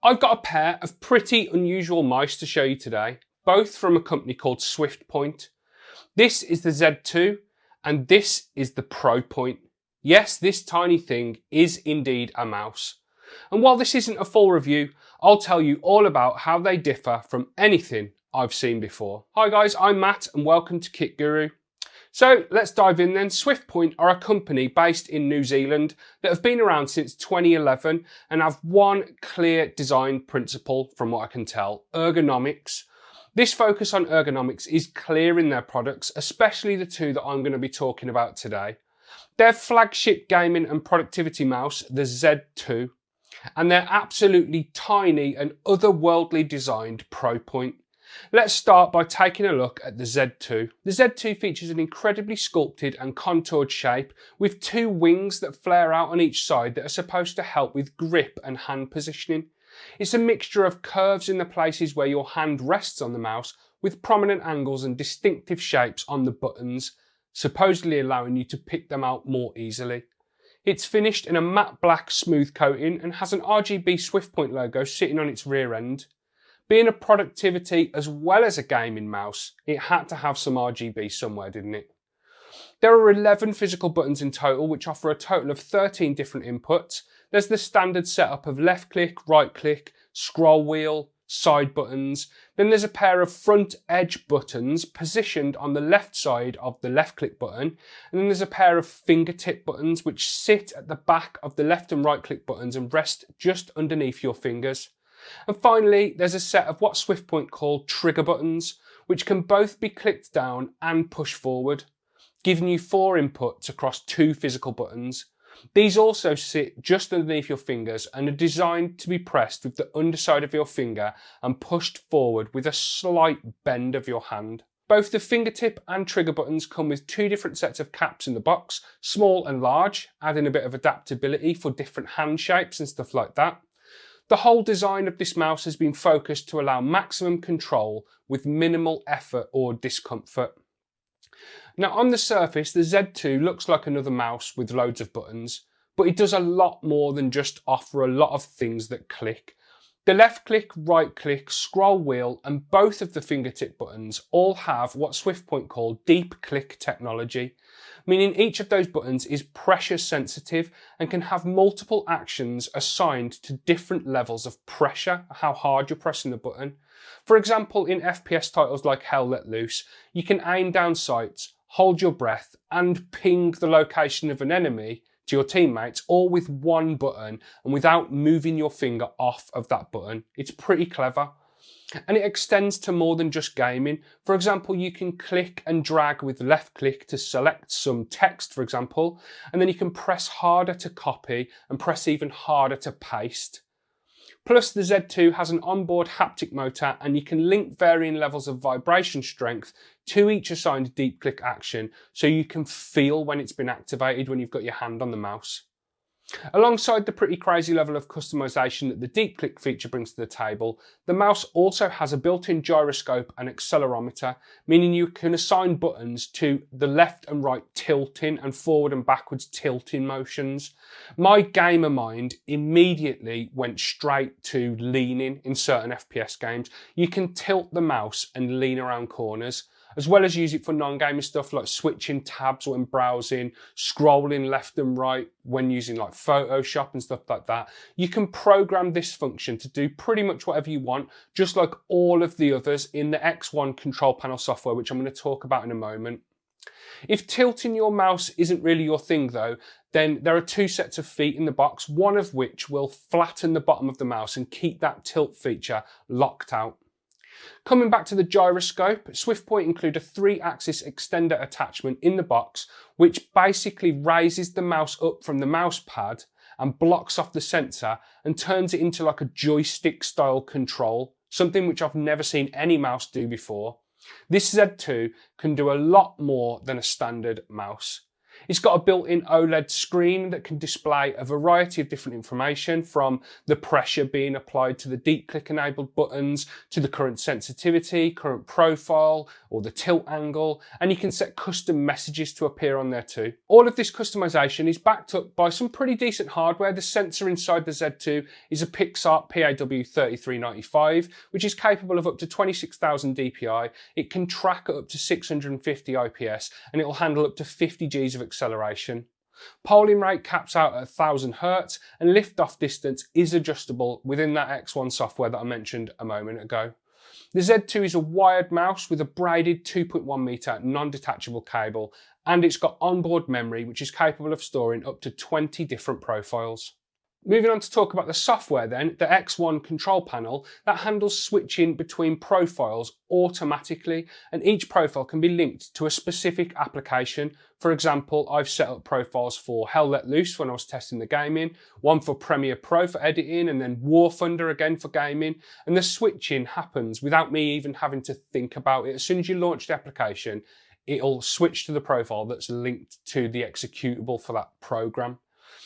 I've got a pair of pretty unusual mice to show you today, both from a company called Swiftpoint. This is the Z2 and this is the ProPoint. Yes, this tiny thing is indeed a mouse. And while this isn't a full review, I'll tell you all about how they differ from anything I've seen before. Hi guys, I'm Matt and welcome to KitGuru. So let's dive in then. Swiftpoint are a company based in New Zealand that have been around since 2011 and have one clear design principle from what I can tell: ergonomics. This focus on ergonomics is clear in their products, especially the two that I'm going to be talking about today. Their flagship gaming and productivity mouse, the Z2, and their absolutely tiny and otherworldly designed ProPoint. Let's start by taking a look at the Z2. The Z2 features an incredibly sculpted and contoured shape with two wings that flare out on each side that are supposed to help with grip and hand positioning. It's a mixture of curves in the places where your hand rests on the mouse with prominent angles and distinctive shapes on the buttons, supposedly allowing you to pick them out more easily. It's finished in a matte black smooth coating and has an RGB Swiftpoint logo sitting on its rear end. Being a productivity as well as a gaming mouse, it had to have some RGB somewhere, didn't it? There are 11 physical buttons in total, which offer a total of 13 different inputs. There's the standard setup of left click, right click, scroll wheel, side buttons. Then there's a pair of front edge buttons positioned on the left side of the left click button. And then there's a pair of fingertip buttons which sit at the back of the left and right click buttons and rest just underneath your fingers. And finally, there's a set of what Swiftpoint call trigger buttons, which can both be clicked down and pushed forward, giving you 4 inputs across 2 physical buttons. These also sit just underneath your fingers and are designed to be pressed with the underside of your finger and pushed forward with a slight bend of your hand. Both the fingertip and trigger buttons come with 2 different sets of caps in the box, small and large, adding a bit of adaptability for different hand shapes and stuff like that. The whole design of this mouse has been focused to allow maximum control with minimal effort or discomfort. Now on the surface, the Z2 looks like another mouse with loads of buttons, but it does a lot more than just offer a lot of things that click. The left click, right click, scroll wheel and both of the fingertip buttons all have what Swiftpoint call deep click technology, meaning each of those buttons is pressure sensitive and can have multiple actions assigned to different levels of pressure, how hard you're pressing the button. For example, in FPS titles like Hell Let Loose, you can aim down sights, hold your breath and ping the location of an enemy to your teammates, all with one button and without moving your finger off of that button. It's pretty clever. And it extends to more than just gaming. For example, you can click and drag with left click to select some text, for example, and then you can press harder to copy and press even harder to paste. Plus, the Z2 has an onboard haptic motor and you can link varying levels of vibration strength to each assigned deep click action so you can feel when it's been activated when you've got your hand on the mouse. Alongside the pretty crazy level of customization that the deep click feature brings to the table, the mouse also has a built-in gyroscope and accelerometer, meaning you can assign buttons to the left and right tilting and forward and backwards tilting motions. My gamer mind immediately went straight to leaning in certain FPS games. You can tilt the mouse and lean around corners, as well as use it for non-gamer stuff like switching tabs when browsing, scrolling left and right when using like Photoshop and stuff like that. You can program this function to do pretty much whatever you want, just like all of the others in the X1 control panel software, which I'm going to talk about in a moment. If tilting your mouse isn't really your thing though, then there are 2 sets of feet in the box, one of which will flatten the bottom of the mouse and keep that tilt feature locked out. Coming back to the gyroscope, Swiftpoint include a 3-axis extender attachment in the box, which basically raises the mouse up from the mouse pad and blocks off the sensor and turns it into like a joystick style control, something which I've never seen any mouse do before. This Z2 can do a lot more than a standard mouse. It's got a built-in OLED screen that can display a variety of different information, from the pressure being applied to the deep click enabled buttons to the current sensitivity, current profile, or the tilt angle, and you can set custom messages to appear on there too. All of this customization is backed up by some pretty decent hardware. The sensor inside the Z2 is a Pixar PAW3395, which is capable of up to 26,000 dpi. It can track at up to 650 IPS, and it will handle up to 50 Gs of acceleration. Polling rate caps out at 1000 Hz, and lift-off distance is adjustable within that X1 software that I mentioned a moment ago. The Z2 is a wired mouse with a braided 2.1 meter non-detachable cable, and it's got onboard memory, which is capable of storing up to 20 different profiles. Moving on to talk about the software then, the X1 control panel that handles switching between profiles automatically, and each profile can be linked to a specific application. For example, I've set up profiles for Hell Let Loose when I was testing the game in, one for Premiere Pro for editing, and then War Thunder again for gaming. And the switching happens without me even having to think about it. As soon as you launch the application, it'll switch to the profile that's linked to the executable for that program.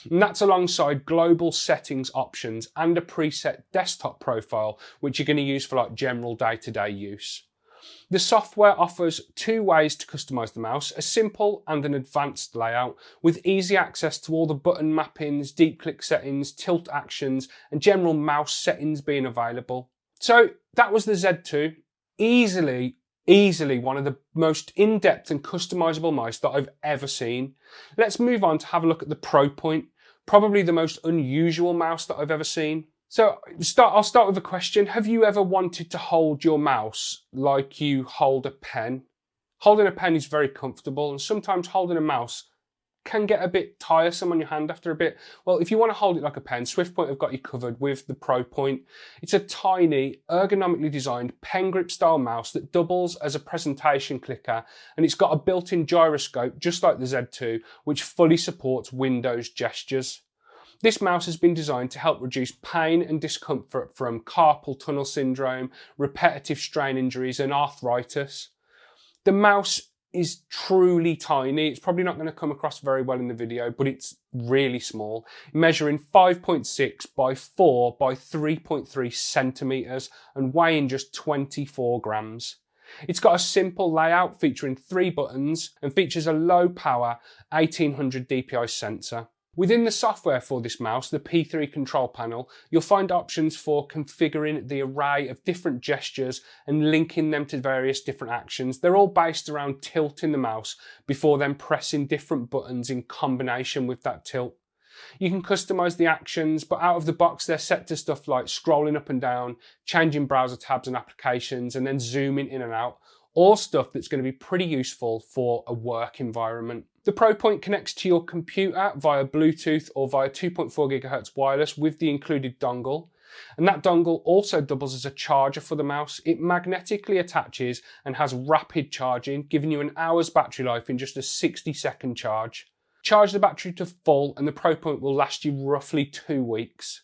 And that's alongside global settings options and a preset desktop profile, which you're going to use for like general day-to-day use. The software offers two ways to customize the mouse, a simple and an advanced layout, with easy access to all the button mappings, deep click settings, tilt actions, and general mouse settings being available. So that was the Z2, easily one of the most in-depth and customizable mice that I've ever seen. Let's move on to have a look at the ProPoint, probably the most unusual mouse that I've ever seen. So I'll start with a question. Have you ever wanted to hold your mouse like you hold a pen? Holding a pen is very comfortable, and sometimes holding a mouse can get a bit tiresome on your hand after a bit. Well, if you want to hold it like a pen, Swiftpoint have got you covered with the ProPoint. It's a tiny, ergonomically designed pen grip style mouse that doubles as a presentation clicker, and it's got a built-in gyroscope, just like the Z2, which fully supports Windows gestures. This mouse has been designed to help reduce pain and discomfort from carpal tunnel syndrome, repetitive strain injuries, and arthritis. The mouse is truly tiny. It's probably not going to come across very well in the video, but it's really small, measuring 5.6 by 4 by 3.3 centimeters and weighing just 24 grams. It's got a simple layout featuring 3 buttons and features a low power 1800 dpi sensor. Within the software for this mouse, the P3 control panel, you'll find options for configuring the array of different gestures and linking them to various different actions. They're all based around tilting the mouse before then pressing different buttons in combination with that tilt. You can customize the actions, but out of the box they're set to stuff like scrolling up and down, changing browser tabs and applications, and then zooming in and out. All stuff that's going to be pretty useful for a work environment. The ProPoint connects to your computer via Bluetooth or via 2.4 GHz wireless with the included dongle. And that dongle also doubles as a charger for the mouse. It magnetically attaches and has rapid charging, giving you an hour's battery life in just a 60-second charge. Charge the battery to full and the ProPoint will last you roughly 2 weeks.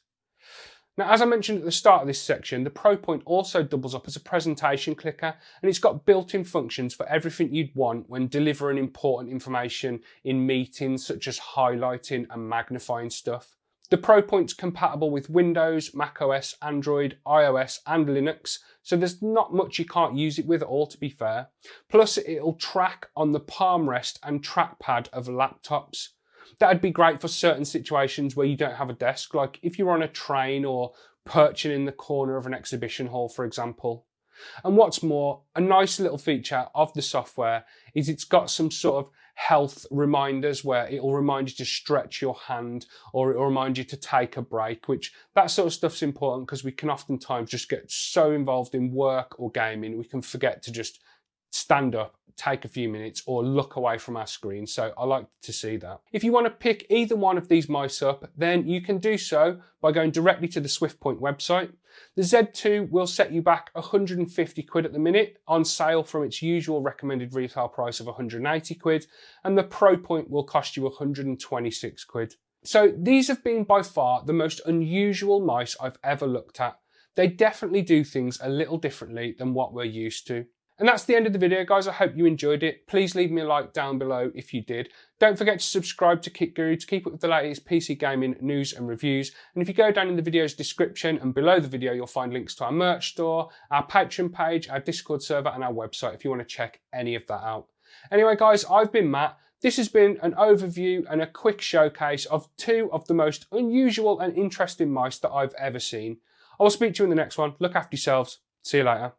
Now, as I mentioned at the start of this section, the ProPoint also doubles up as a presentation clicker, and it's got built-in functions for everything you'd want when delivering important information in meetings, such as highlighting and magnifying stuff. The ProPoint's compatible with Windows, macOS, Android, iOS, and Linux, so there's not much you can't use it with at all, to be fair. Plus, it'll track on the palm rest and trackpad of laptops. That'd be great for certain situations where you don't have a desk, like if you're on a train or perching in the corner of an exhibition hall, for example. And what's more, a nice little feature of the software is it's got some sort of health reminders where it'll remind you to stretch your hand, or it'll remind you to take a break, which that sort of stuff's important because we can oftentimes just get so involved in work or gaming we can forget to just stand up, take a few minutes, or look away from our screen. So I like to see that. If you want to pick either one of these mice up, then you can do so by going directly to the Swiftpoint website. The Z2 will set you back 150 quid at the minute, on sale from its usual recommended retail price of 180 quid, and the ProPoint will cost you 126 quid. So these have been by far the most unusual mice I've ever looked at. They definitely do things a little differently than what we're used to. And that's the end of the video, guys. I hope you enjoyed it. Please leave me a like down below if you did. Don't forget to subscribe to KitGuru to keep up with the latest PC gaming news and reviews. And if you go down in the video's description and below the video, you'll find links to our merch store, our Patreon page, our Discord server, and our website if you want to check any of that out. Anyway, guys, I've been Matt. This has been an overview and a quick showcase of two of the most unusual and interesting mice that I've ever seen. I will speak to you in the next one. Look after yourselves. See you later.